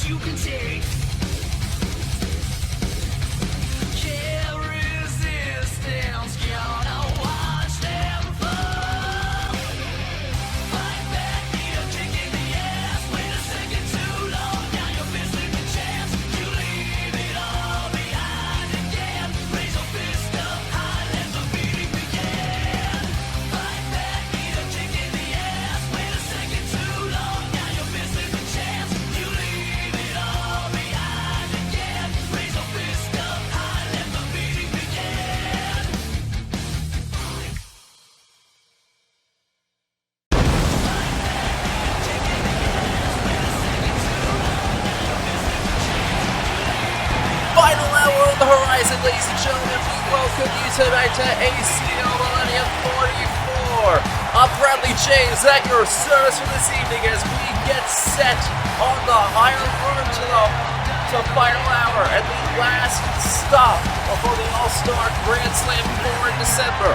you can take. Can't resistance, gonna watch them fall. Fight back, need a kick in the ass. Wait a second too long, now you're missing the chance. You leave it all behind again. Raise your fist up high, let the beating begin. Fight back, need a kick in the ass. Wait a second too long, now you're missing the chance. You leave it all behind again. Raise your fist up high, let the beating begin. Final hour on the horizon, ladies and gentlemen. We welcome you tonight to ACL Millennium 44. I'm Bradley James at your service for this evening as we get set on the higher road to final hour and the last stop before the All-Star Grand Slam 4 in December.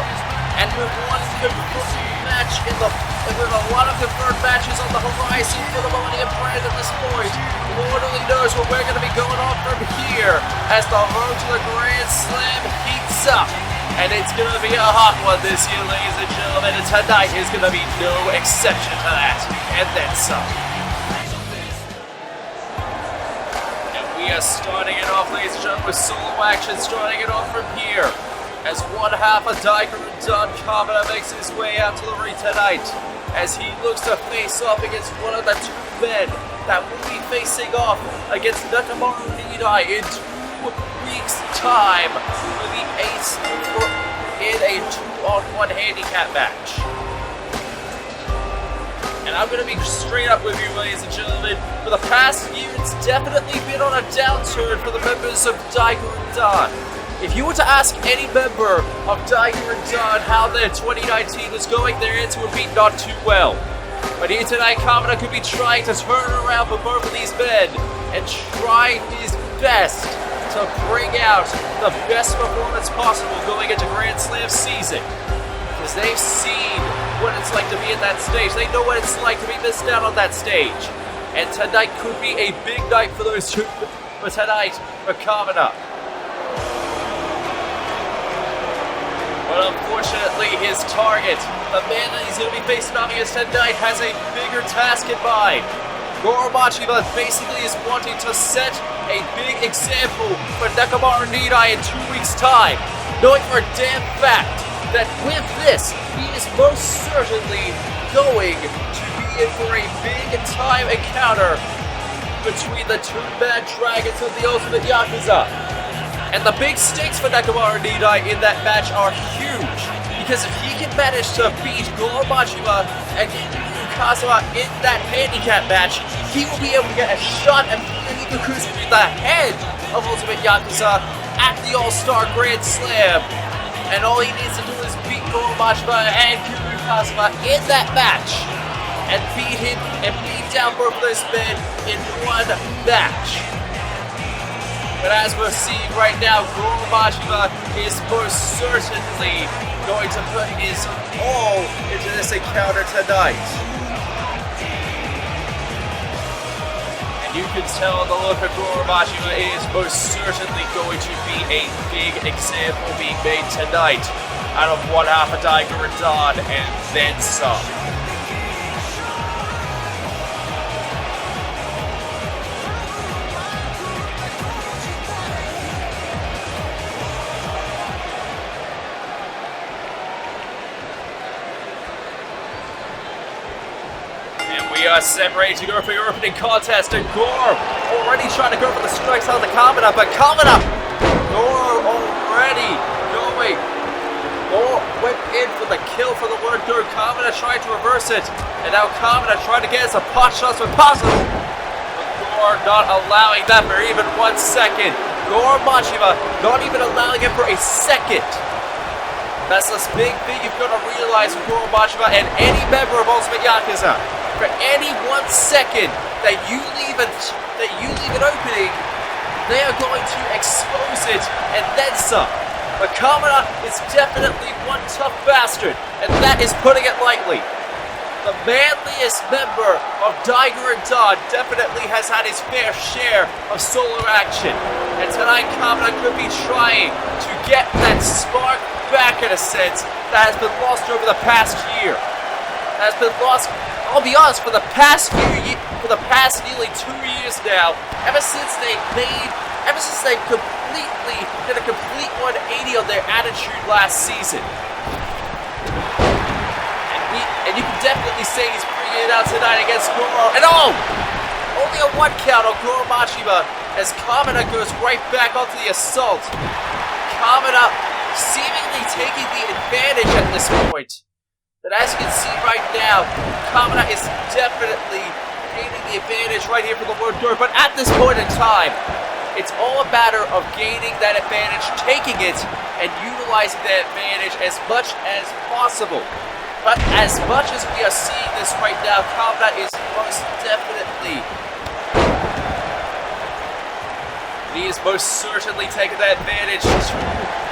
And with one confirmed match with a lot of confirmed matches on the horizon for the Millennium brand at this point, Lord only knows what we're going to be going on from here as the road to the Grand Slam heats up. And it's going to be a hot one this year, ladies and gentlemen, and tonight is going to be no exception to that, and then some. And we are starting it off, ladies and gentlemen, with solo action, starting it off from here. As one half of Goro and Kamina makes his way out to the ring tonight, as he looks to face off against one of the two men that will be facing off against Nakamura Nidai in 2 weeks' time for the ace in a 2-on-1 handicap match. And I'm going to be straight up with you, ladies and gentlemen. For the past year, it's definitely been on a downturn for the members of Goro and Don. If you were to ask any member of Goro and Don how their 2019 was going, their answer would be not too well. But here tonight, Kamina could be trying to turn around for both of these men and try his best to bring out the best performance possible going into Grand Slam season. Because they've seen what it's like to be at that stage. They know what it's like to be missed out on that stage. And tonight could be a big night for those two. But tonight, for Kamina. But unfortunately, his target, the man that he's going to be facing off against tonight, has a bigger task in mind. Goro basically is wanting to set a big example for Nakamura Nidai in 2 weeks' time, knowing for a damn fact that with this, he is most certainly going to be in for a big-time encounter between the two bad dragons of the Ultimate Yakuza. And the big stakes for Nakamura Nidai in that match are huge, because if he can manage to beat Goro and Kazuma in that handicap match, he will be able to get a shot at beating the head of Ultimate Yakuza at the All-Star Grand Slam. And all he needs to do is beat Goro and Kazuma in that match, and beat him and beat down both of those men in one match. But as we're seeing right now, Goro is most certainly going to put his all into this encounter tonight. And you can tell the look of Goro is most certainly going to be a big example being made tonight out of one half of Goro and Don and then some. We are set ready to go for your opening contest, and Goro already trying to go for the strikes on the Kamina, but Goro already going. Goro went in for the kill for the word go. Kamina tried to reverse it, and now Kamina trying to get us a pot shots when possible. But Goro not allowing that for even 1 second. Goro not even allowing it for a second. That's this big thing you've got to realize with Goro and any member of Ultimate Yakuza. For any 1 second that you leave an opening, they are going to expose it and then some. But Kamina is definitely one tough bastard, and that is putting it lightly. the manliest member of Daigo and Dawn, definitely has had his fair share of solar action. And tonight, Kamina could be trying to get that spark back in a sense that has been lost over the past year. Has been lost, I'll be honest, for the past nearly 2 years now, ever since they completely did a complete 180 on their attitude last season. And you can definitely say he's bringing it out tonight against Goro. And only a 1 count on Goro Machima as Kamina goes right back onto the assault. Kamina seemingly taking the advantage at this point. But as you can see right now, Kamina is definitely gaining the advantage right here for the Lord Door. But at this point in time, it's all a matter of gaining that advantage, taking it, and utilizing that advantage as much as possible. But as much as we are seeing this right now, Kamina is most definitely... He is most certainly taking that advantage to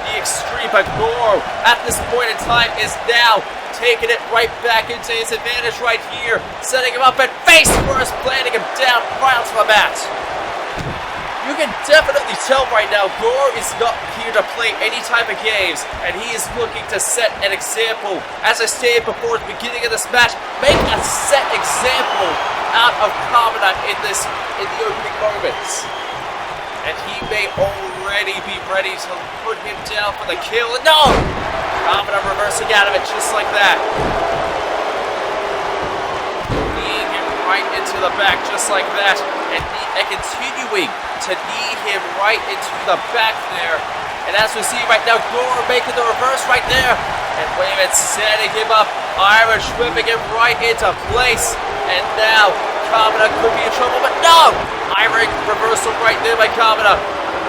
the extreme. But Goro, at this point in time, is now taking it right back into his advantage right here. Setting him up and face first, planting him down right onto the mat. You can definitely tell right now, Goro is not here to play any type of games, and he is looking to set an example. As I stated before at the beginning of this match, make a set example out of Kamina in the opening moments. And he may already be ready to put him down for the kill. No! Kamina reversing out of it just like that. Kneeing him right into the back just like that. And continuing to knee him right into the back there. And as we see right now, Goro making the reverse right there. And wait a minute, setting him up. Irish whipping him right into place. And now Kamina could be in trouble, but no! Irish reversal right there by Kamina.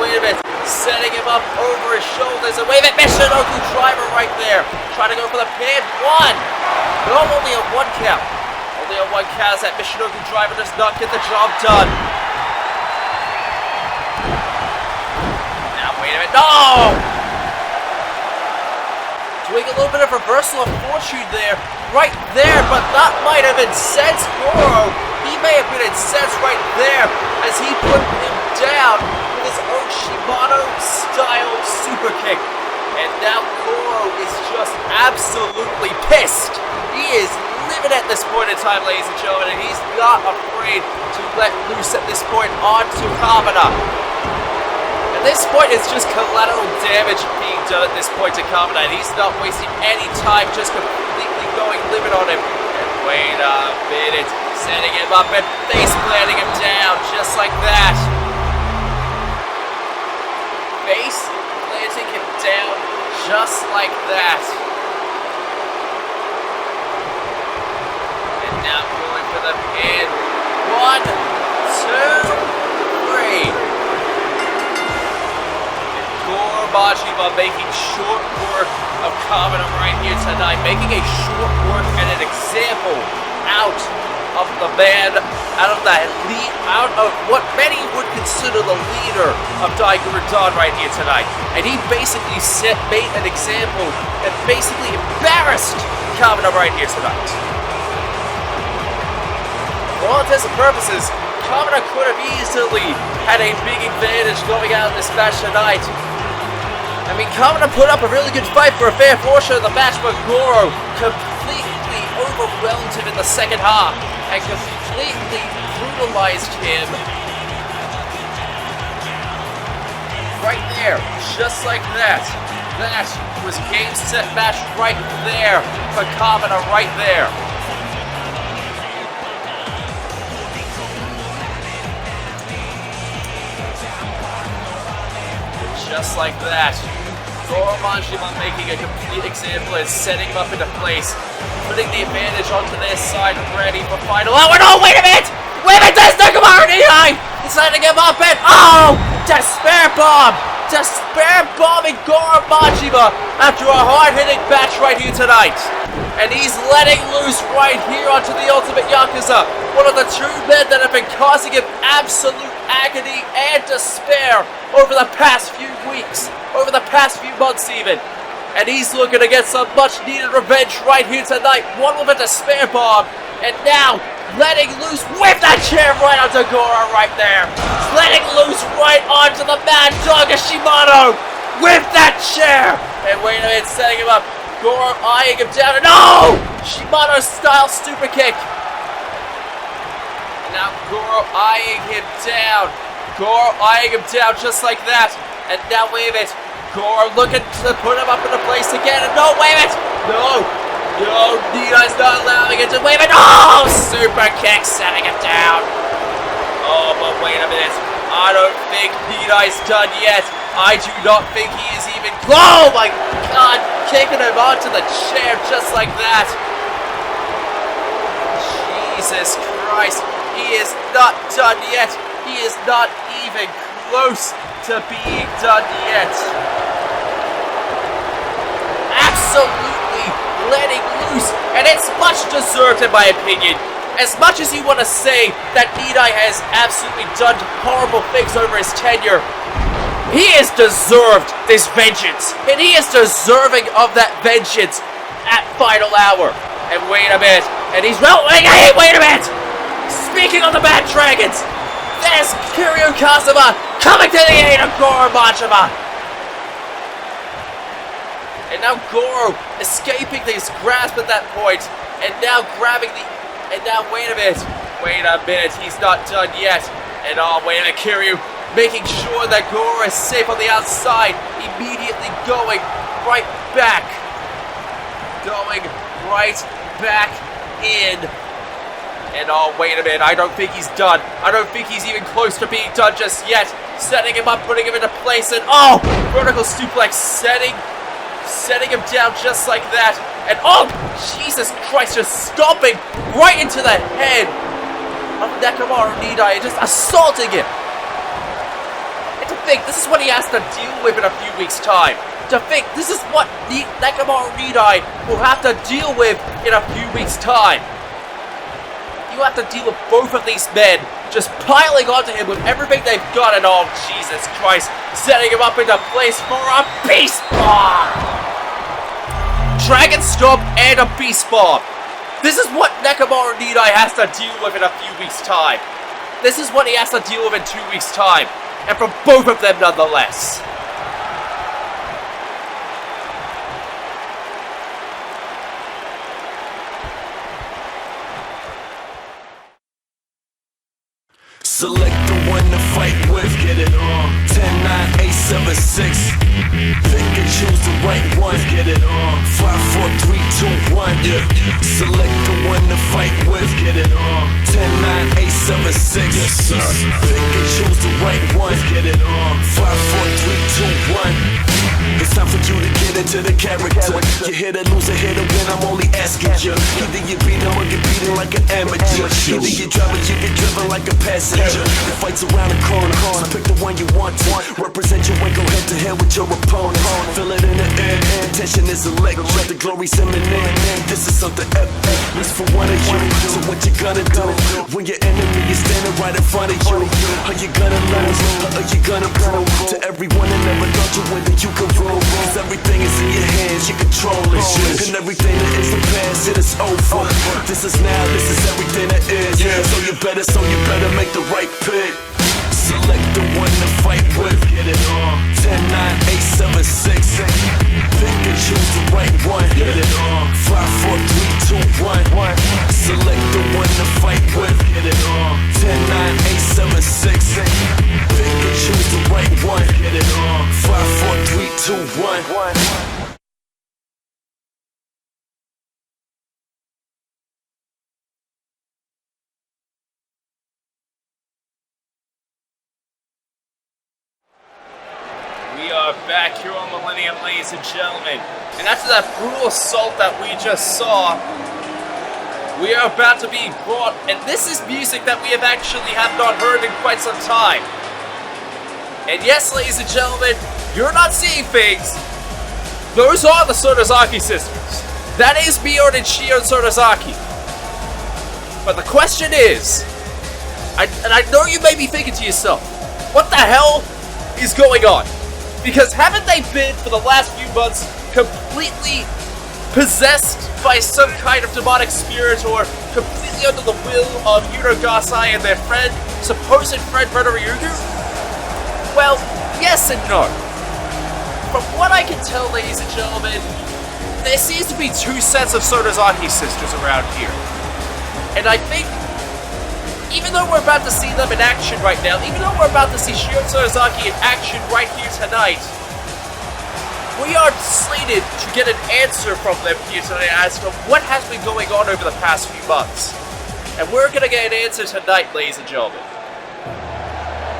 Wait a minute, setting him up over his shoulders. And wait a minute, Michinoku driver right there. Trying to go for the pin. One! But only a 1 count. Only a 1 count as that Michinoku driver does not get the job done. Now, wait a minute. No! Doing a little bit of reversal of fortune there. Right there, but that might have incensed Goro. He may have been incensed right there as he put him down with his own Shimano-style super kick. And now Goro is just absolutely pissed. He is livid at this point in time, ladies and gentlemen, and he's not afraid to let loose at this point onto Kamina. At this point, it's just collateral damage being done at this point to Kamina, and he's not wasting any time, just completely going livid on him. And wait a minute, setting him up and face planting him down, just like that. Face planting him down, just like that. And now going for the pin. 1, 2, 3. Goro Machima making short work of Kamina right here tonight, making a short work and an example out of the man, out of what many would consider the leader of Daigo and Dawn right here tonight. And he basically made an example and basically embarrassed Kamina right here tonight. For all intents and purposes, Kamina could have easily had a big advantage going out in this match tonight. I mean, Kamina put up a really good fight for a fair portion of the match, but Goro completely overwhelmed him in the second half and completely brutalized him. Right there, just like that. That was game, set, match right there for Kamina right there. Just like that. Goro Machima making a complete example and setting him up into place. Putting the advantage onto their side, ready for final. Oh, no, wait a minute! Wait a minute, there's Nakamura behind! He's setting him up and, despair bomb! Despair bombing Goro Machima after a hard-hitting match right here tonight. And he's letting loose right here onto the Ultimate Yakuza. One of the 2 men that have been causing him absolute agony and despair over the past few weeks, over the past few months even. And he's looking to get some much needed revenge right here tonight. One with a despair bomb. And now letting loose with that chair right onto Goro right there. Letting loose right onto the mad dog of Shimano with that chair. And wait a minute, setting him up. Goro eyeing him down. And no! Shimano style super kick. And now Goro eyeing him down. Goro eyeing him down just like that. And now wait a minute. Goro looking to put him up in the place again. And no, wait a minute. No, Nidai's not allowing it to. Wait a minute. Oh, super kick setting it down. Oh, but wait a minute. I don't think Nidai's done yet. I do not think he is even. Oh my God, kicking him onto the chair just like that. Jesus Christ, he is not done yet. He is not even close to being done yet. Absolutely letting loose, and it's much deserved in my opinion. As much as you want to say that Nidai has absolutely done horrible things over his tenure, he has deserved this vengeance, and he is deserving of that vengeance at final hour. And wait a minute, and he's wait a minute! Speaking of the Mad Dragons, there's Kiryu Kazuma coming to the aid of Goro Majima. And now Goro escaping his grasp at that point, and now grabbing the. And now wait a minute, he's not done yet. And oh, wait a minute, Kiryu making sure that Goro is safe on the outside, immediately going right back in. And oh, wait a minute, I don't think he's done. I don't think he's even close to being done just yet. Setting him up, putting him into place, and oh, vertical suplex, setting him down just like that. And oh, Jesus Christ, just stomping right into the head of Nekomaru Nidai and just assaulting him. And to think, this is what he has to deal with in a few weeks' time. To think, this is what Nekomaru Nidai will have to deal with in a few weeks' time. You have to deal with both of these men just piling onto him with everything they've got, and oh, Jesus Christ, setting him up into place for a Beast Bomb! Dragon Stomp and a Beast Bomb. This is what Nekomaru Nidai has to deal with in a few weeks' time. This is what he has to deal with in 2 weeks' time. And from both of them nonetheless. Select the one to fight with, get it on. 10, 9, 8, 7, 6. Pick and choose the right one, get it on. 5, 4, 3, 2, 1. Yeah. Select the one to fight with, get it on. 10, 9, 8, 7, 6. Yes, sir. Pick and choose the right one, get it on. 5, 4, 3, 2, 1. It's time for you to get into the character. You hit or lose or hit or win, I'm only asking you. Either you beat him or get beaten like an amateur. Either you drive or you get driven like a passenger. The fight's around the corner, so pick the one you want. Represent your way, go head to head with your opponent. Feel it in the air, tension is electric. The glory's imminent. This is something epic, at least for one of you. So what you gonna do when your enemy is standing right in front of you? Are you gonna lose or are you gonna prove to everyone that never thought you win that you can rule? Cause everything is in your hands, you control it. And everything that is the past, it is over. This is now, this is everything that is. So you better make the right pick. Select the one to fight with, get it on. 10, 9, 8, 7, 6. Pick and choose the right one, get it on. 5, 4, 3, 2, 1. Select the one to fight with, get it on. 10, 9, 8, 7, 6. Pick and choose the right one, get it on. 5, 4, 3, 2, 1. We are back here on Millennium, ladies and gentlemen. And after that brutal assault that we just saw, we are about to be brought, and this is music that we have not heard in quite some time. And yes, ladies and gentlemen, you're not seeing things. Those are the Sonozaki Sisters. That is Mion and Shion Sonozaki. But the question is, I know you may be thinking to yourself, what the hell is going on? Because haven't they been, for the last few months, completely possessed by some kind of demonic spirit or completely under the will of Yunogasai and their supposed friend Ryugu? Well, yes and no. From what I can tell, ladies and gentlemen, there seems to be two sets of Sonozaki sisters around here. And I think, even though we're about to see them in action right now, even though we're about to see Shion Sonozaki in action right here tonight, we are slated to get an answer from them here tonight as to what has been going on over the past few months. And we're going to get an answer tonight, ladies and gentlemen.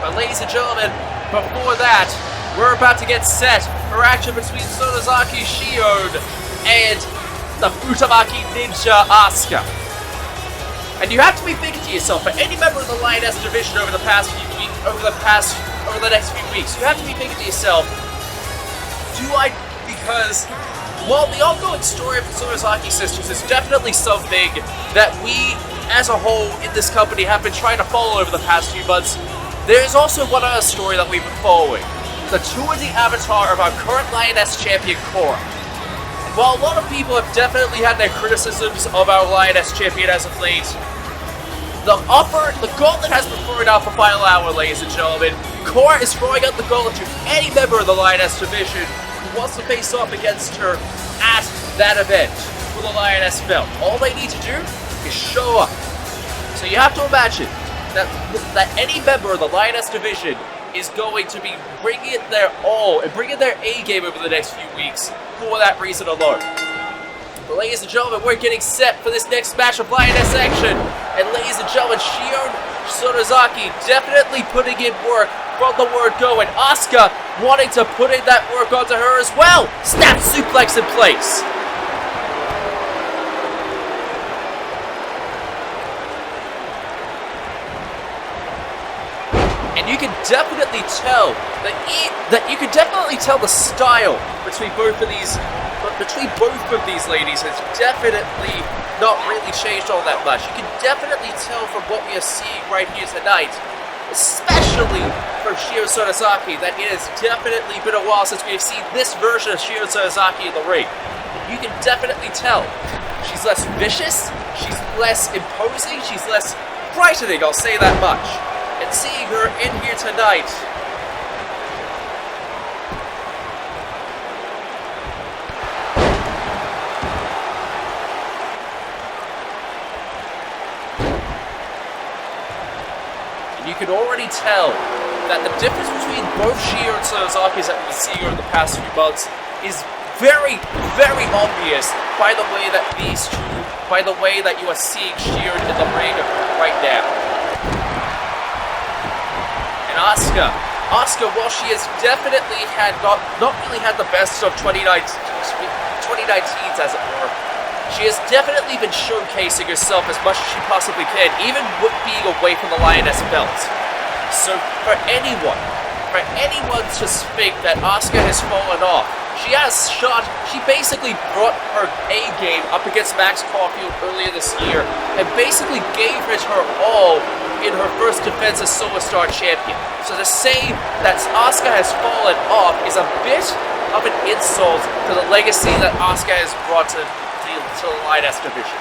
But ladies and gentlemen, before that, we're about to get set for action between Sonozaki Shion and the Futamaki Ninja Asuka. And you have to be thinking to yourself, for any member of the Lioness division over the next few weeks, you have to be thinking to yourself, because, while the ongoing story of the Sonozaki Sisters is definitely something that we, as a whole, in this company have been trying to follow over the past few months, there is also one other story that we've been following. The tour de avatar of our current Lioness champion, Goro. And while a lot of people have definitely had their criticisms of our Lioness champion as of late, the gauntlet has been thrown out for final hour, ladies and gentlemen. Goro is throwing out the gauntlet to any member of the Lioness division who wants to face off against her at that event for the Lioness belt. All they need to do is show up. So you have to imagine that any member of the Lioness division is going to be bringing it their all and bringing their A game over the next few weeks for that reason alone. But ladies and gentlemen, we're getting set for this next match of Lioness action. And ladies and gentlemen, Shion Sonozaki definitely putting in work from the word go, and Asuka wanting to put in that work onto her as well. Snap suplex in place. And you can definitely tell the style between both of these ladies has definitely not really changed all that much. You can definitely tell from what we are seeing right here tonight, especially from Shion Sonozaki, that it has definitely been a while since we have seen this version of Shion Sonozaki in the ring. You can definitely tell she's less vicious, she's less imposing, she's less frightening, I'll say that much. And seeing her in here tonight, and you can already tell that the difference between both Shion and Sonozaki's that we've been seeing over the past few months is very, very obvious by the way that you are seeing Shion in the ring right now. And Asuka, while she has definitely had not really had the best of 2019's as it were, she has definitely been showcasing herself as much as she possibly can, even with being away from the Lioness belt. So for anyone to think that Asuka has fallen off, she basically brought her A game up against Max Caulfield earlier this year and basically gave it her all in her first defense as Solo Star champion. So to say that Asuka has fallen off is a bit of an insult to the legacy that Asuka has brought to the Lioness division.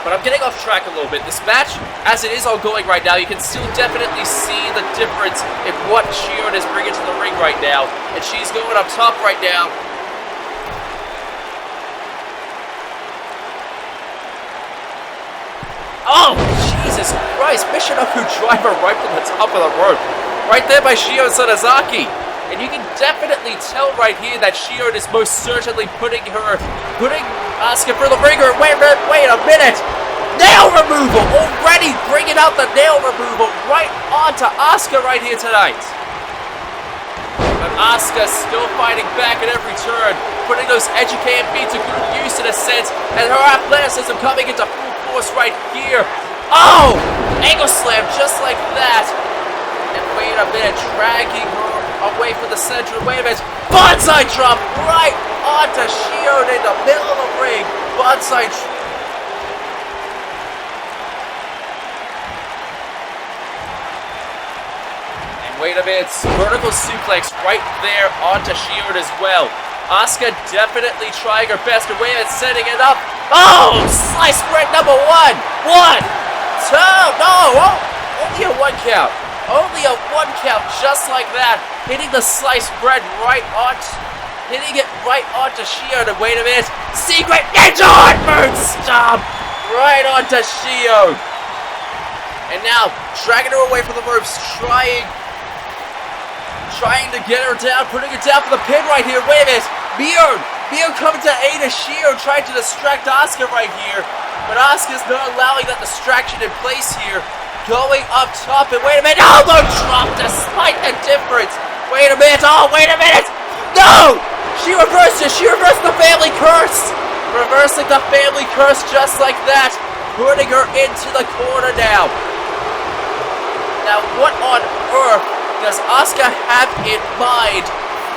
But I'm getting off track a little bit. This match, as it is ongoing right now, you can still definitely see the difference in what Shion is bringing to the ring right now. And she's going up top right now. Oh, Jesus Christ. Michinoku driver right from the top of the rope. Right there by Shion Sonozaki. And you can definitely tell right here that Shion is most certainly putting Asuka for the ringer. Wait a minute! Nail removal! Already bringing out the nail removal right onto Asuka right here tonight. But Asuka still fighting back at every turn, putting those educated feet to good use in a sense, and her athleticism coming into full force right here. Oh! Angle slam just like that. And wait a minute, dragging her away from the center. Wait a minute. Bonsai drop right onto Shion in the middle of the ring. Bonsai and wait a minute. Vertical suplex right there onto Shion as well. Asuka definitely trying her best, and wait a minute, setting it up. Oh, slice spread number 1. 1, 2, no, oh, only a 1 count. Only a 1 count, just like that. Hitting the sliced bread right on, hitting it right onto Shion, and wait a minute, secret ninja heartburn stomp right onto Shion. And now, dragging her away from the ropes, trying to get her down, putting her down for the pin right here. Wait a minute, Mion coming to aid of Shion, trying to distract Asuka right here. But Asuka's not allowing that distraction in place here. Going up top, and wait a minute, elbow drop despite the difference. Wait a minute, oh, wait a minute. No! She reversed it, she reversed the family curse. Reversing the family curse just like that. Putting her into the corner now. Now, what on earth does Asuka have in mind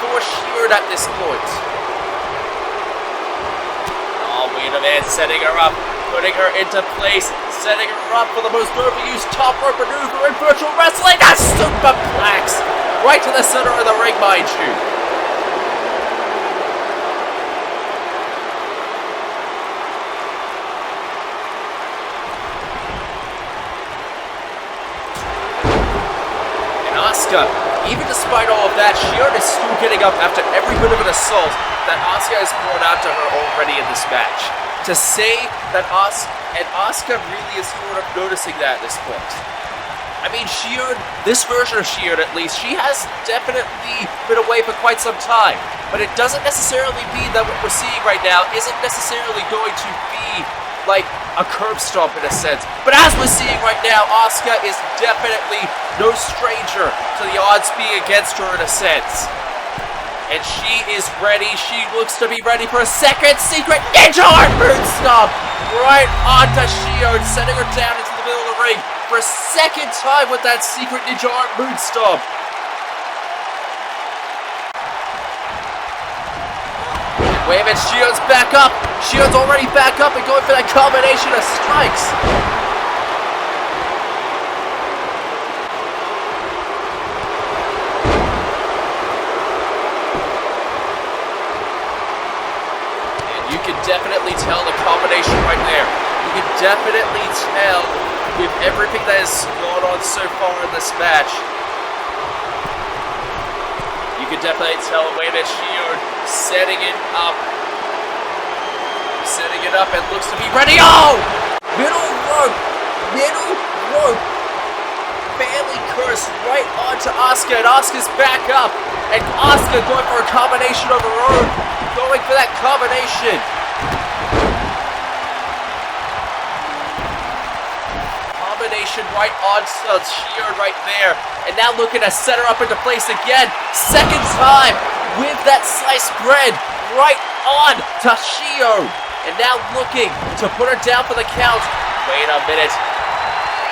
for Shion at this point? Oh, wait a minute, setting her up, putting her into place, setting her up for the most overused top rope maneuver in virtual wrestling. A superplex right to the center of the ring, mind you. Asuka, even despite all of that, Shion is still getting up after every bit of an assault that Asuka has poured out to her already in this match. To say that Asuka really is sort of noticing that at this point. I mean, Shion, this version of Shion at least, she has definitely been away for quite some time. But it doesn't necessarily mean that what we're seeing right now isn't necessarily going to be like a curb stomp in a sense. But as we're seeing right now, Asuka is definitely no stranger to the odds being against her in a sense. And she is ready. She looks to be ready for a second secret ninja heartburn stomp right onto Shion, setting her down into the middle of the ring for a second time with that secret ninja heartburn stomp. Wait a minute, Shion's back up. Shion's already back up and going for that combination of strikes. And you can definitely tell the combination right there. You can definitely tell with everything that has gone on so far in this match. You can definitely tell the way that Shion setting it up. Setting it up and looks to be ready. Oh! Middle rope. Family curse right onto Asuka, and Asuka's back up. And Asuka going for a combination of her own. Going for that combination. Combination right onto Shion right there. And now looking to set her up into place again. Second time with that sliced bread right on to Shion. And now looking to put her down for the count. Wait a minute.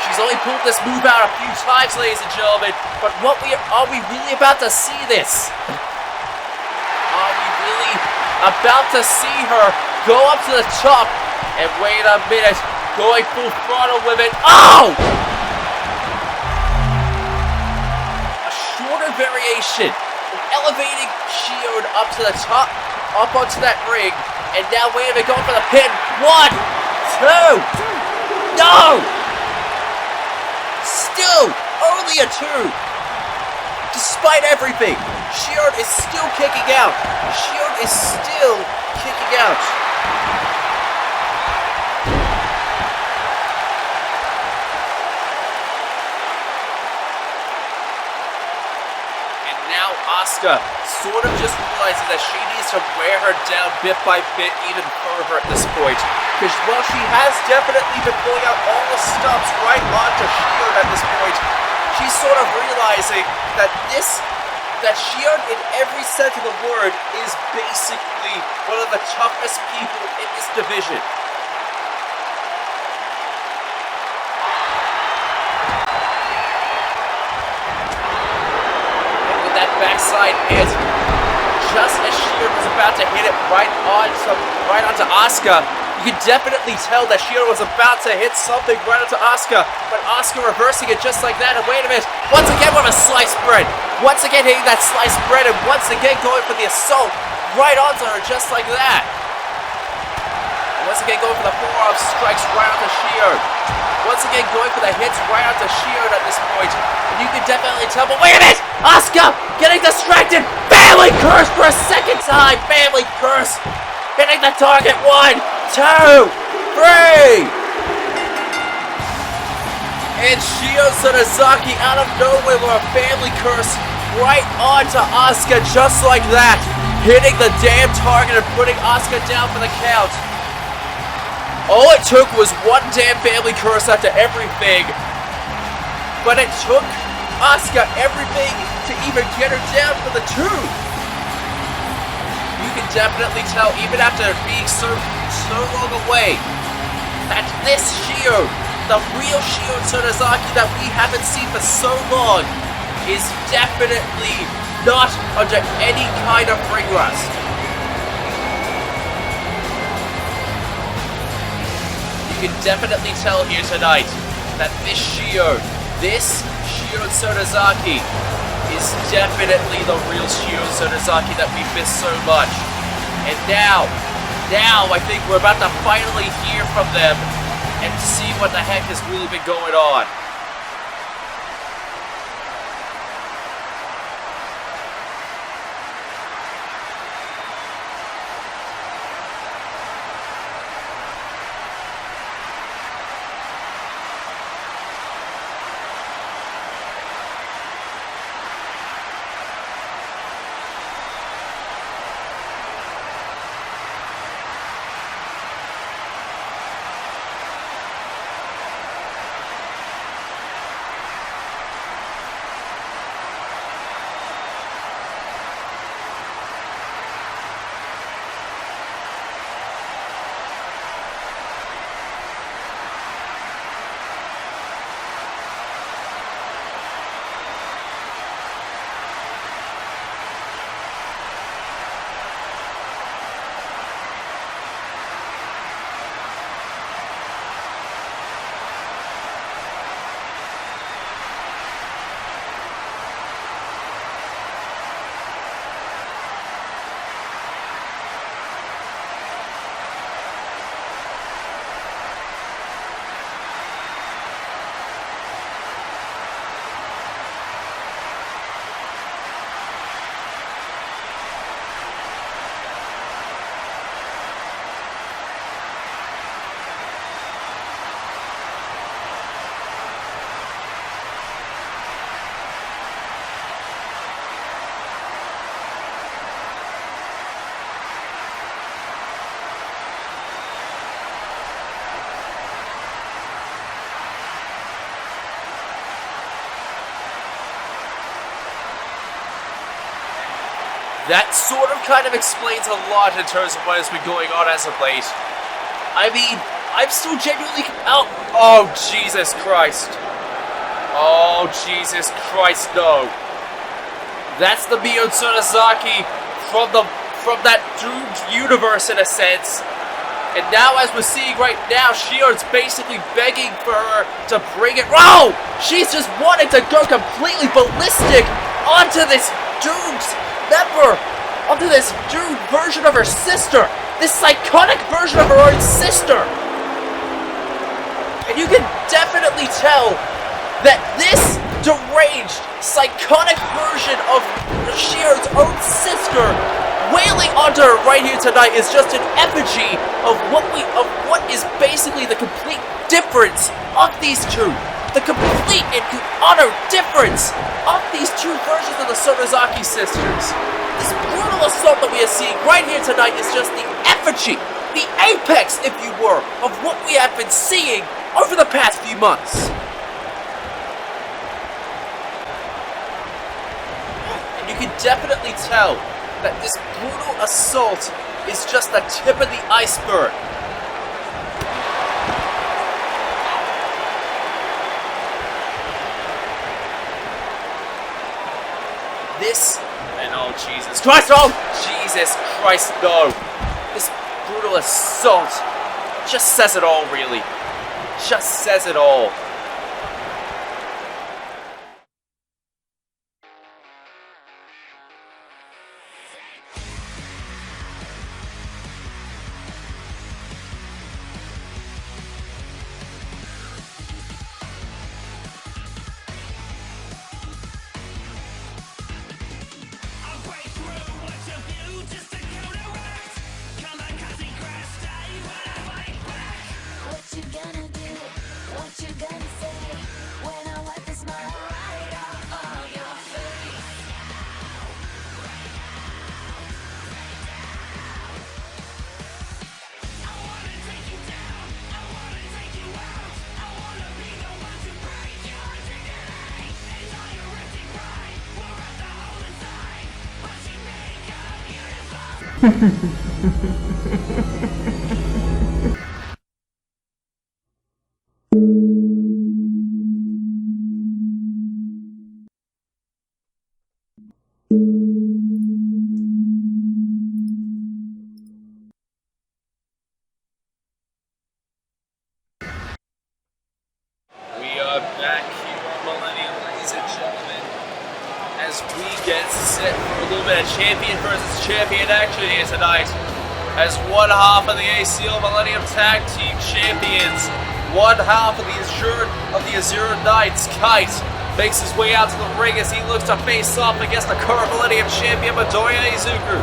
She's only pulled this move out a few times, ladies and gentlemen. But are we really about to see this? Are we really about to see her go up to the top? And wait a minute. Going full throttle with it. Oh! A shorter variation. Elevating Shion up to the top. Up onto that ring. And now wait a minute, going for the pin. 1, 2. No! Still only a 2. Despite everything, Shion is still kicking out. Shion is still kicking out. Asuka sort of just realizing that she needs to wear her down bit by bit even further at this point. Because while she has definitely been pulling out all the stops right onto Shion at this point, she's sort of realizing that Shion in every sense of the word is basically one of the toughest people in this division. Backside hit, just as Shion was about to hit it right onto Asuka. You can definitely tell that Shion was about to hit something right onto Asuka, but Asuka reversing it just like that. And wait a minute, once again with a sliced bread, once again hitting that sliced bread, and once again going for the assault right onto her just like that. Once again going for the forearm strikes right onto Shion. Once again going for the hits right onto Shion at this point. And you can definitely tell, but wait a minute! Asuka getting distracted! Family curse for a second time! Family curse! Hitting the target! 1, 2, 3! And Shion Sonozaki out of nowhere with a family curse right onto Asuka just like that. Hitting the damn target and putting Asuka down for the count. All it took was one damn family curse after everything. But it took Asuka everything to even get her down for the 2. You can definitely tell, even after being so long away, that this Shion, the real Shion Sonozaki that we haven't seen for so long, is definitely not under any kind of ring rust. You can definitely tell here tonight that this Shion Sonozaki is definitely the real Shion Sonozaki that we missed so much. And now I think we're about to finally hear from them and see what the heck has really been going on. That sort of kind of explains a lot in terms of what has been going on as of late. I mean, I'm still genuinely... Oh, Jesus Christ. Oh, Jesus Christ, no. That's the Shion Sonozaki from that doomed universe, in a sense. And now, as we're seeing right now, Shion's basically begging for her to bring it... Oh! She's just wanting to go completely ballistic onto this doomed member, onto this doomed version of her sister, this psychotic version of her own sister. And you can definitely tell that this deranged, psychotic version of Shion's own sister wailing onto her right here tonight is just an effigy of what is basically the complete difference of these two. The complete and utter difference of these two versions of the Sonozaki sisters. This brutal assault that we are seeing right here tonight is just the effigy, the apex, if you were, of what we have been seeing over the past few months. And you can definitely tell that this brutal assault is just the tip of the iceberg. This, and oh Jesus Christ, oh Jesus Christ, no. This brutal assault just says it all, really. Just says it all. gonna do? What you gonna say? When I wipe the smile right off of your face. I wanna take you down. I wanna take you out. I wanna be the one to break your dignity. It's all your empty pride. We're at the hole inside. But you make up beautiful. We are back here on Millennium, ladies and gentlemen, as we get set for a little bit of champion versus champion action here tonight. As one half of the ACL Millennium Tag Team Champions, one half of the Azure Knights, Kite, makes his way out to the ring as he looks to face off against the current Millennium Champion Midoriya Izuku.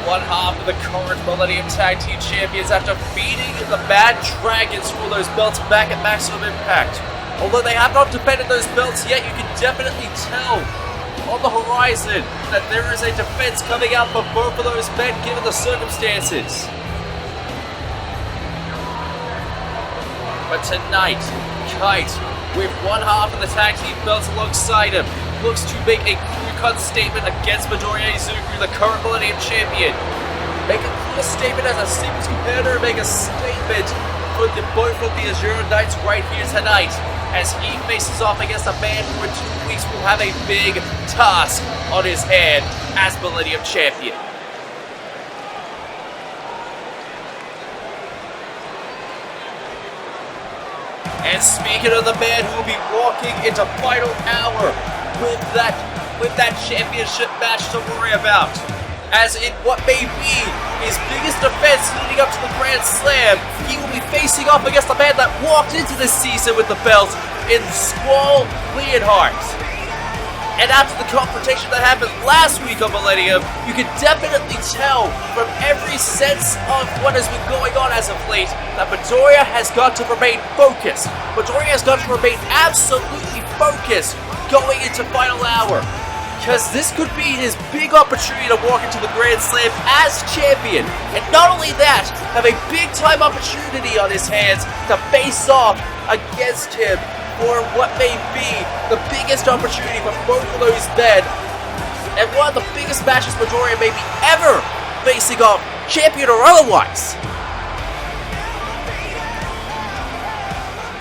One half of the current Millennium Tag Team Champions after beating the Bad Dragons for those belts back at Maximum Impact. Although they have not defended those belts yet, you can definitely tell on the horizon that there is a defense coming out for both of those men given the circumstances. But tonight, Kite, with one half of the tag team belts alongside him, looks to make a clear-cut statement against Midoriya Izuku, the current Millennium Champion. Make a clear statement as a singles competitor, make a statement for both of the Azure Knights right here tonight, as he faces off against a man who in 2 weeks will have a big task on his hand as Millennium Champion. And speaking of the man who will be walking into final hour with that championship match to worry about, as in what may be his biggest defense leading up to the Grand Slam, he will be facing off against the man that walked into this season with the belt in Squall Leonhardt. And after the confrontation that happened last week on Millennium, you can definitely tell from every sense of what has been going on as of late that Midoriya has got to remain focused. Midoriya has got to remain absolutely focused going into final hour, because this could be his big opportunity to walk into the Grand Slam as champion. And not only that, have a big time opportunity on his hands to face off against him for what may be the biggest opportunity for both of those men, and one of the biggest matches Midoriya may be ever facing off, champion or otherwise.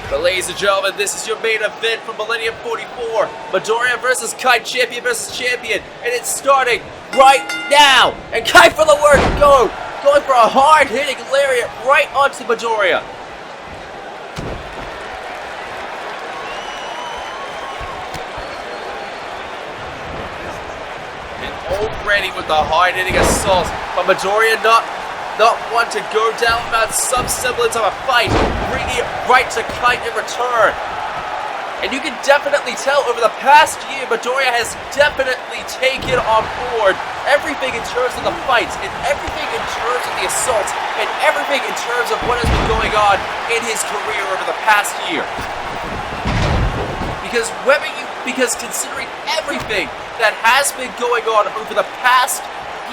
But ladies and gentlemen, this is your main event from Millennium 44, Midoriya versus Kite, champion versus champion, and it's starting right now. And Kite for the word go, going for a hard-hitting lariat right onto Midoriya. Already with the hard-hitting assault, but Midoriya not one to go down without some semblance of a fight, bringing it right to Kite in return. And you can definitely tell over the past year, Midoriya has definitely taken on board everything in terms of the fights, and everything in terms of the assaults, and everything in terms of what has been going on in his career over the past year. Because considering everything that has been going on over the past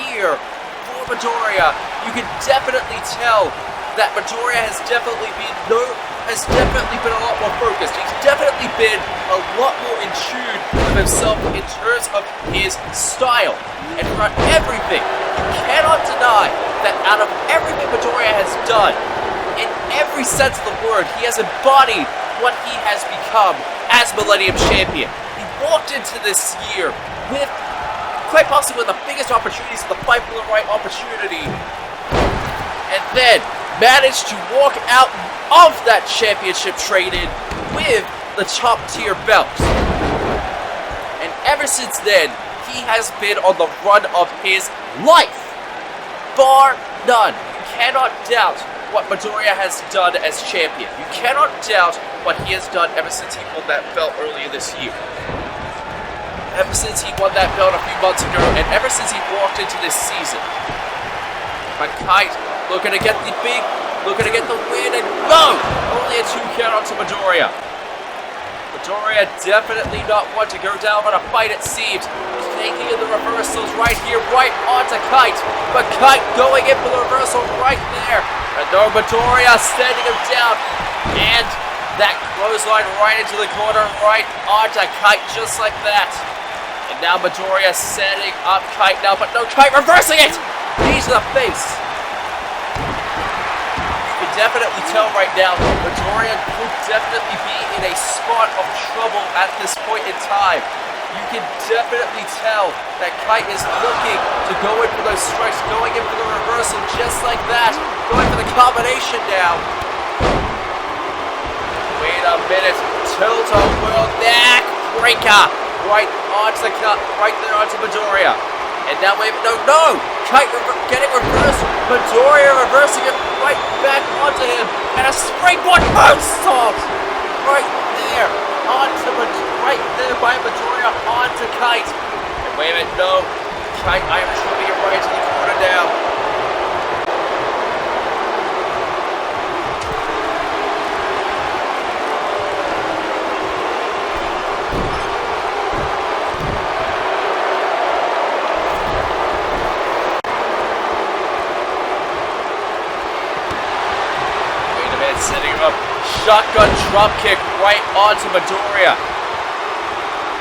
year for Midoriya, you can definitely tell that Midoriya has definitely been a lot more focused. He's definitely been a lot more in tune with himself in terms of his style. And throughout everything, you cannot deny that out of everything Midoriya has done, in every sense of the word, he has embodied what he has become as Millennium Champion. He walked into this year with quite possibly one of the biggest opportunities of the fight for the right opportunity, and then managed to walk out of that championship trade-in with the top tier belt. And ever since then, he has been on the run of his life. Bar none. You cannot doubt what Midoriya has done as champion. You cannot doubt what he has done ever since he won that belt earlier this year. Ever since he won that belt a few months ago, and ever since he walked into this season. But Kite looking to get the big looking to get the win, and no! Only a 2 count onto Midoriya. Midoriya definitely not one to go down on a fight, it seems. He's taking in the reversals right here, right onto Kite. But Kite going in for the reversal right there. And no, Midoriya sending him down. And that clothesline right into the corner, right onto Kite, just like that. And now Midoriya setting up Kite now, but no, Kite reversing it! Knee to the face. You can definitely tell right now, Midoriya could definitely be in a spot of trouble at this point in time. You can definitely tell that Kite is looking to go in for those strikes, going in for the reversal just like that, going for the combination now. Wait a minute, tilt-a-whirl neck breaker, right onto the cut, right there onto Midoriya. And now wait, no! Kite getting reversed, Midoriya reversing it right back onto him, and a springboard moonsault right there onto right there by Midoriya onto Kite. And wait a minute, no, Kite Irish whipping it right into the corner now. Setting him up, shotgun drop kick right onto Midoriya.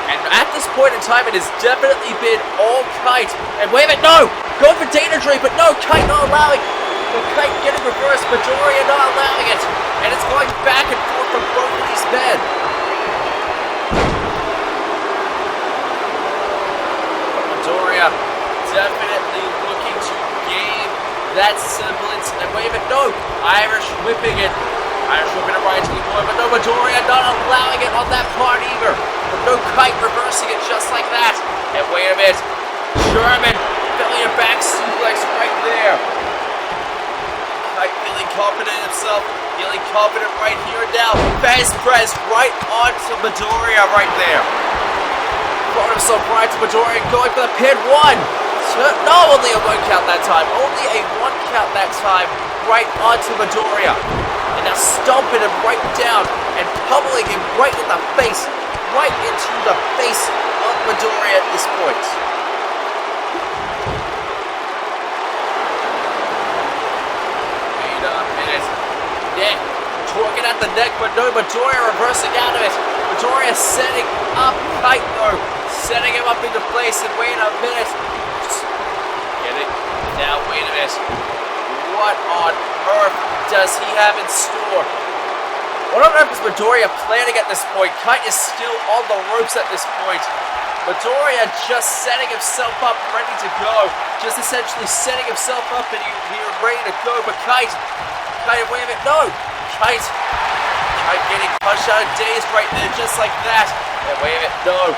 And at this point in time, it has definitely been all Kite. And wait a minute, no! Going for data drain, but no, Kite not allowing. But Kite getting reversed, Midoriya not allowing it. And it's going back and forth from both of these men. Midoriya definitely looking to gain that semblance. And wait a minute, no! Irish whipping it. Irish whipping it right to the corner, but no, Midoriya not allowing it on that part either. But no, Kite reversing it just like that. And wait a minute, German belly and back suplex right there. Kite feeling confident in himself, feeling confident right here and now. Face press right onto Midoriya right there. Brought himself right to Midoriya, going for the pin. One. No, only a 1 count that time. Only a 1 count that time right onto Midoriya. And now stomping him right down and pummeling him right in the face. Right into the face of Midoriya at this point. Wait a minute. Neck. Torquing at the neck, but no, Midoriya reversing out of it. Midoriya setting up Kite though. Setting him up into place, and wait a minute. Get it? Now, wait a minute. What on earth does he have in store? What on earth is Midoriya planning at this point? Kite is still on the ropes at this point. Midoriya just setting himself up, ready to go. Just essentially setting himself up, and he's ready to go. But Kite, wait a minute, no! Kite getting punched out of daze right there, just like that. And wait a minute, no.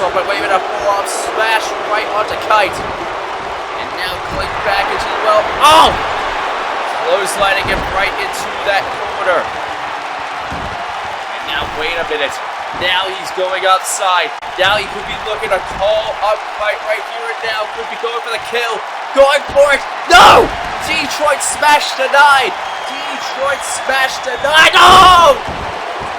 But wait a minute, a full-on smash right onto Kite. And now click back into the well. Oh! Clotheslining him right into that corner. And now, wait a minute. Now he's going outside. Now he could be looking to call up Kite right here and now. Could be going for the kill. Going for it. No! Detroit smash denied. Detroit smash denied. No!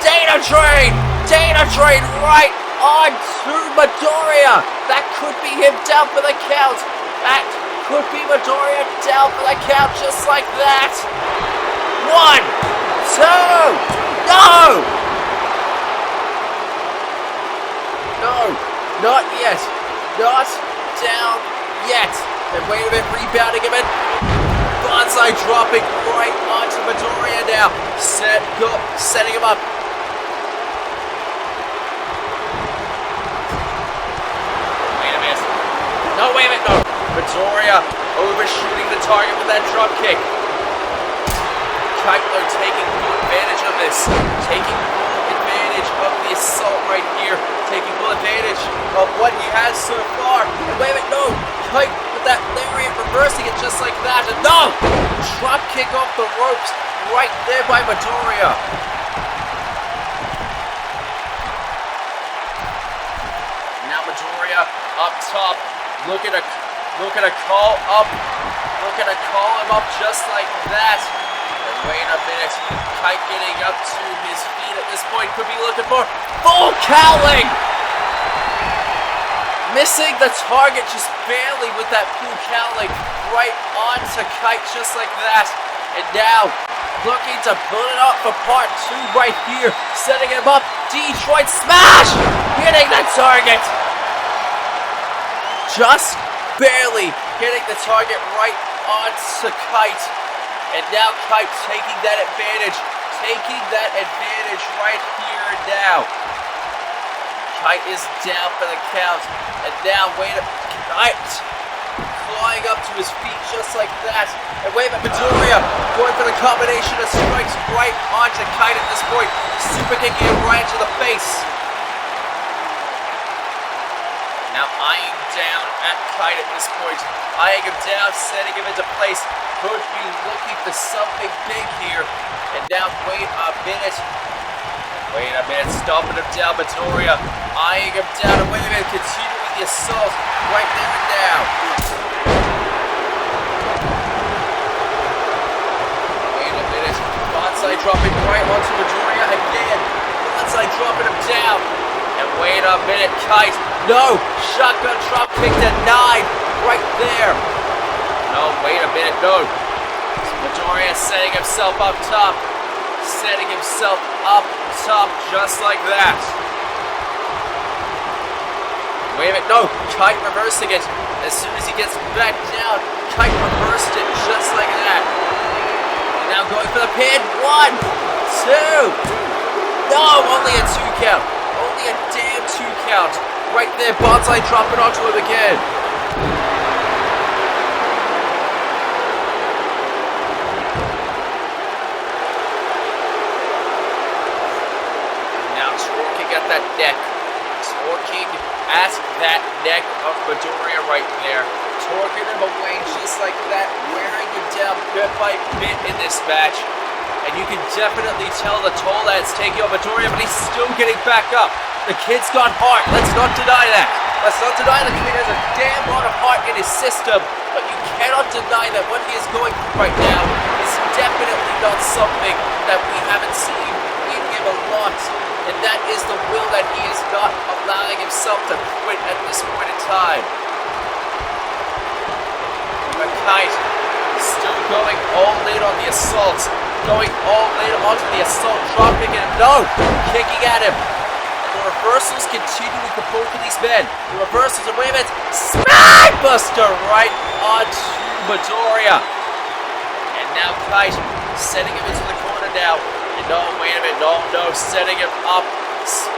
Data Train! Data Train right on to Midoriya. That could be him down for the count. That could be Midoriya down for the count, just like that. 1, 2, no! No, not yet. Not down yet. And wait a minute, rebounding him in. Bonsai dropping right onto Midoriya now. Set, go, setting him up. No, wait a minute, no. Midoriya overshooting the target with that drop kick. Kite though taking full advantage of this. Taking full advantage of the assault right here. Taking full advantage of what he has so far. And wait a minute, no. Kite with that lariat reversing it just like that. And no! Drop kick off the ropes right there by Midoriya. up top, looking to call up, looking to call him up just like that. And wait a minute, Kite getting up to his feet at this point, could be looking for full cowling! Missing the target just barely with that full cowling right onto Kite just like that. And now, looking to build it up for part 2 right here, setting him up, Detroit smash! Hitting that target! Just barely hitting the target right onto Kite. And now Kite taking that advantage right here and now. Kite is down for the count. And now Kite flying up to his feet just like that. And wait a minute, Midoriya going for the combination of strikes right onto Kite at this point. Super kicking him right into the face. Now eyeing down at Kite at this point. Eyeing him down, setting him into place. Could be looking for something big here. And now wait a minute, stomping him down, Midoriya. Eyeing him down, and wait a minute, continuing the assault right there and now. Wait a minute, Bonsai dropping right onto Midoriya again. Bonsai dropping him down. And wait a minute, Kite. No! Shotgun drop kick denied right there. No, wait a minute, no. Midoriya setting himself up top. Setting himself up top just like that. Wait a minute, no. Kite reversing it. As soon as he gets back down, Kite reversed it just like that. And now going for the pin. 1, 2. No, only a 2 count. Only a damn 2 count. Right there, Bonsai dropping onto him again. Now torquing at that neck. Torquing at that neck of Midoriya right there. Torquing him away just like that. Wearing him down bit by bit in this match. And you can definitely tell the toll that it's taking on Midoriya, but he's still getting back up. The kid's got heart. Let's not deny that. Let's not deny the kid has a damn lot of heart in his system. But you cannot deny that what he is going through right now is definitely not something that we haven't seen in him a lot. And that is the will that he is not allowing himself to quit at this point in time. But Kite still going all in on the assault. Going all in onto the assault, dropping him. No! Kicking at him. The reversals continuing for both of these men. The reversals, and wait a minute, Smack Buster right onto Midoriya. And now Kite setting him into the corner now. And no, wait a minute, no, setting him up.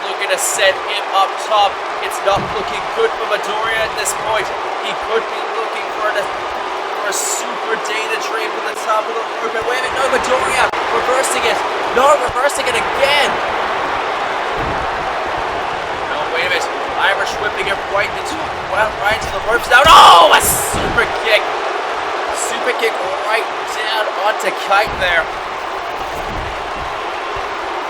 Looking to set him up top. It's not looking good for Midoriya at this point. He could be looking for a super data train from the top of the roof. And wait a minute, no, Midoriya reversing it. No, reversing it again. Wait a minute, Irish whipping him right into the ropes now. Oh, a super kick. Super kick right down onto Kite there.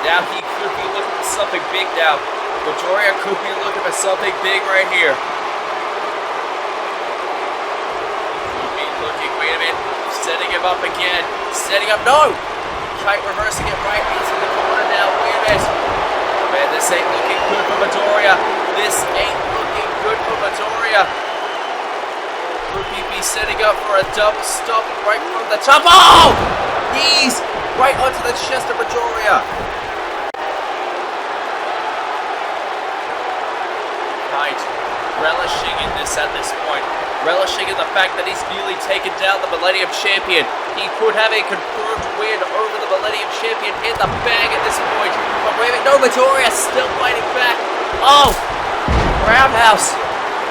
Now he could be looking for something big now. Midoriya could be looking for something big right here. Could be looking, wait a minute, setting him up again. Setting up, no! Kite reversing it right into the corner now, wait a minute. Man, this ain't looking good for Midoriya. This ain't looking good for Midoriya. Could he be setting up for a double stop right from the top? Oh! Knees right onto the chest of Midoriya. Kite relishing in this at this point. Relishing in the fact that he's nearly taken down the Millennium Champion. He could have a confirmed win over the Millennium Champion in the bag at this point. But wait a minute, no, Midoriya still fighting back. Oh! Roundhouse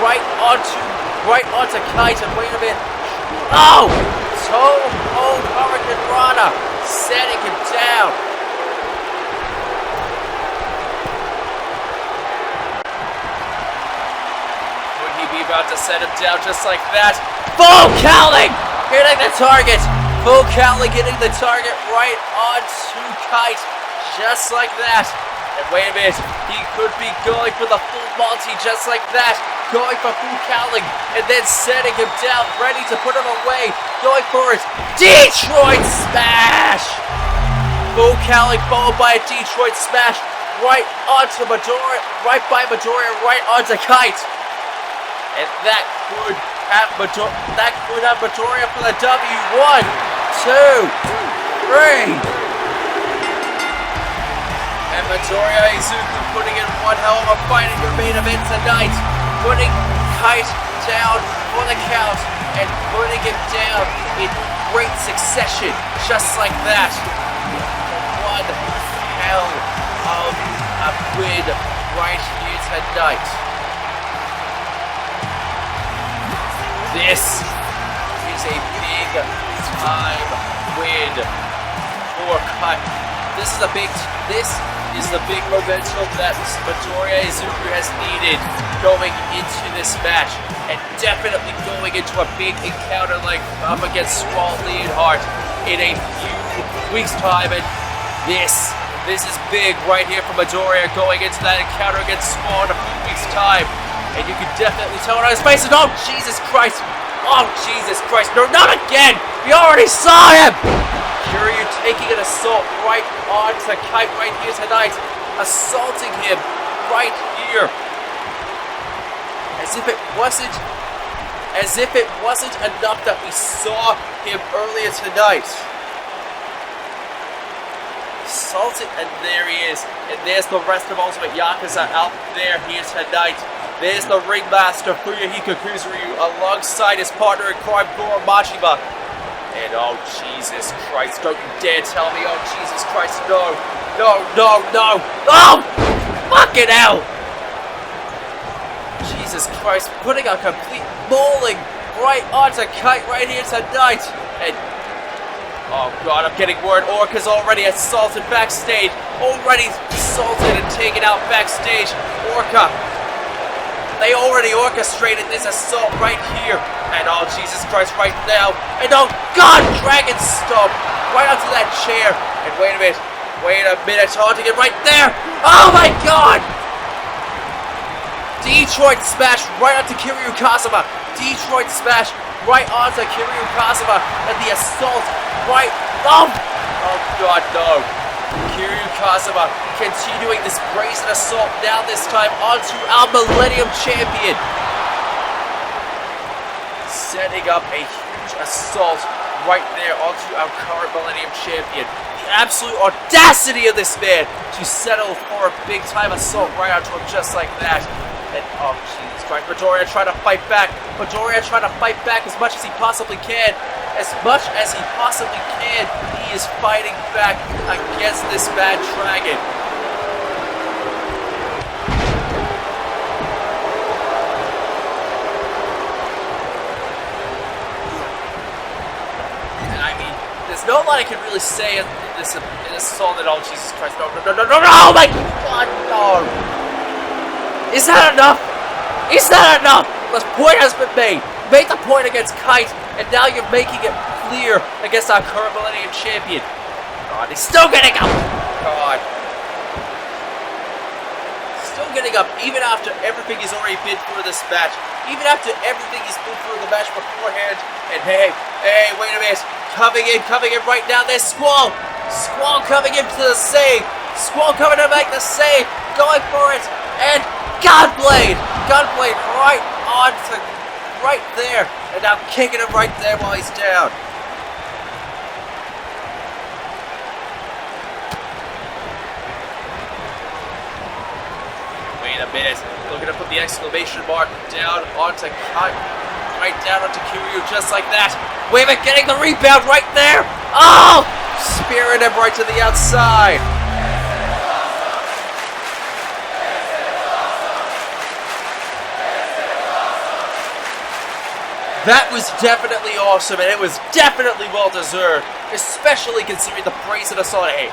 right onto Kite, and wait a minute. Oh! Toe hold Hurricane Rana, setting him down. Would he be about to set him down just like that? Full cowling! Hitting the target. Full cowling hitting the target right onto Kite, just like that. And wait a minute, he could be going for the full multi just like that. going for Bukaling and then setting him down, ready to put him away, going for his Detroit Smash! Bukaling followed by a Detroit Smash right onto Midoriya, right by Midoriya, right onto Kite. And that could have Midoriya for the W. 1, 2, 3. And Midoriya Izuku putting in one hell of a fight in your main event tonight. Putting Kite down for the count and putting him down in great succession, just like that. One hell of a win right here tonight. This is a big time win for Kite. This is the big momentum that Midoriya Izuku has needed going into this match, and definitely going into a big encounter like up against Squall Leonhardt in a few weeks' time. And this is big right here for Midoriya going into that encounter against Squall in a few weeks' time. And you can definitely tell it on his face. And oh Jesus Christ! Oh Jesus Christ! No, not again! We already saw him! Kiryu taking an assault right onto Kite right here tonight, assaulting him right here, as if it wasn't enough that we saw him earlier tonight. Assaulted, and there he is, and there's the rest of Ultimate Yakuza out there here tonight. There's the ringmaster Fuyuhiko Kuzuryu alongside his partner in crime Goro Machima. And oh Jesus Christ, don't you dare tell me, oh Jesus Christ, no, oh, fucking hell! Jesus Christ, putting a complete mauling right onto Kite right here tonight. And oh god, I'm getting word Orca's already assaulted backstage, already assaulted and taken out backstage. Orca, they already orchestrated this assault right here. And oh Jesus Christ, right now. And oh god, Dragon Stomp right onto that chair. And wait a minute, taunting it right there. Oh my god! Detroit Smash right onto Kiryu Kazuma. Detroit Smash right onto Kiryu Kazuma. And the assault right. Oh god, no. Kiryu Kazuma continuing this brazen assault now, this time onto our Millennium Champion. Setting up a huge assault right there onto our current Millennium Champion. The absolute audacity of this man to settle for a big time assault right onto him just like that. And oh Jesus Christ, Midoriya trying to fight back. Midoriya trying to fight back as much as he possibly can. As much as he possibly can, he is fighting back against this bad dragon. There's no lot I can really say in this assault at all. Jesus Christ, no, oh my god, no! Is that enough? Is that enough? The point has been made. You made the point against Kite, and now you're making it clear against our current Millennium Champion. God, he's still getting up! God. Still getting up, even after everything he's already been through this match. Even after everything he's been through in the match beforehand. And hey, wait a minute. Coming in right now. There's Squall. Squall coming in to the save. Squall coming to make the save. Going for it. And Gunblade right onto right there. And now kicking him right there while he's down. Wait a minute. Looking to put the exclamation mark down onto Kite. Right down onto Kiryu, just like that. Wait a minute, getting the rebound right there. Oh! Spearing him right to the outside. That was definitely awesome, and it was definitely well deserved, especially considering the brazen assault. Hey.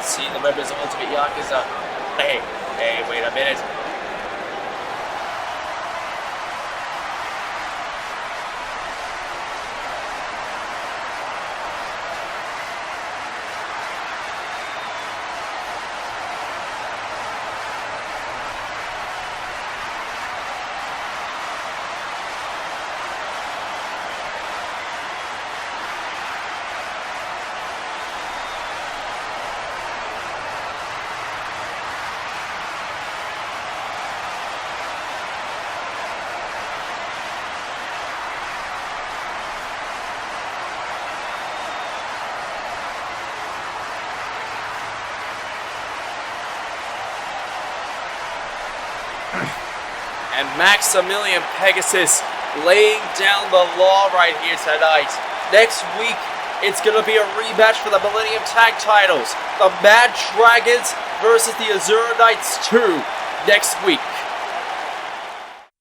See the members of Ultimate Yakuza. Hey, wait a minute. And Maximilian Pegasus laying down the law right here tonight. Next week, it's going to be a rematch for the Millennium Tag Titles. The Mad Dragons versus the Azura Knights 2 next week.